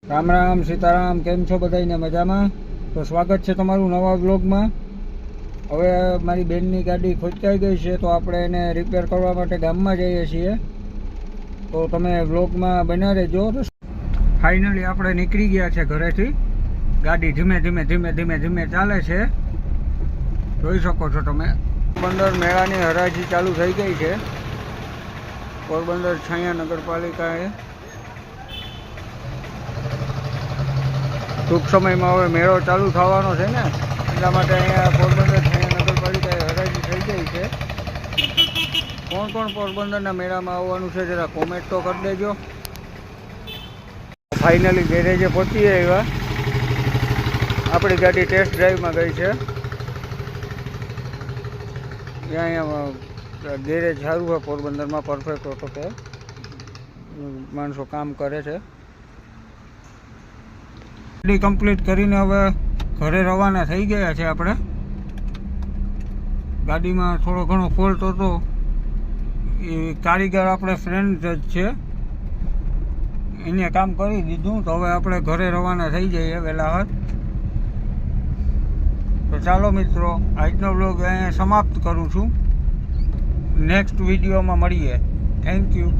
રામ રામ સીતારામ, કેમ છો બધાને? મજામાં? તો સ્વાગત છે તમારું નવા વ્લોગમાં. હવે મારી બેનની ગાડી ખોટકાઈ ગઈ છે, તો આપણે એને રિપેર કરવા માટે ગામમાં જઈએ છીએ. તો તમે વ્લોગમાં બન્યા રહેજો. ફાઇનલી આપણે નીકળી ગયા છે ઘરેથી. ગાડી ધીમે ધીમે ચાલે છે, જોઈ શકો છો તમે. પોરબંદર મેળાની હરાજી ચાલુ થઈ ગઈ છે પોરબંદર છાયા નગરપાલિકાએ. ટૂંક સમયમાં હવે મેળો ચાલુ થવાનો છે ને, એટલા માટે અહીંયા પોરબંદર છાયા નગરપાલિકાએ હરાજી થઈ ગઈ છે. કોણ કોણ પોરબંદરના મેળામાં આવવાનું છે જરા કોમેન્ટ તો કરી દેજો. ફાઇનલી ગેરેજે પહોંચી આવ્યા. આપણી ગાડી ટેસ્ટ ડ્રાઈવમાં ગઈ છે. અહીંયા ગેરેજ સારું છે પોરબંદરમાં, પરફેક્ટ ઓટો છે, માણસો કામ કરે છે. ગાડી કમ્પ્લીટ કરીને હવે ઘરે રવાના થઈ ગયા છે આપણે. ગાડીમાં થોડો ઘણો ફોલ્ટ હતો, એ કારીગર આપણે ફ્રેન્ડ જ છે, એને કામ કરી દીધું. તો હવે આપણે ઘરે રવાના થઈ જઈએ વહેલા. તો ચાલો મિત્રો, આજનો વ્લોગ અહીંયા સમાપ્ત કરું છું. નેક્સ્ટ વિડીયોમાં મળીએ. Thank you.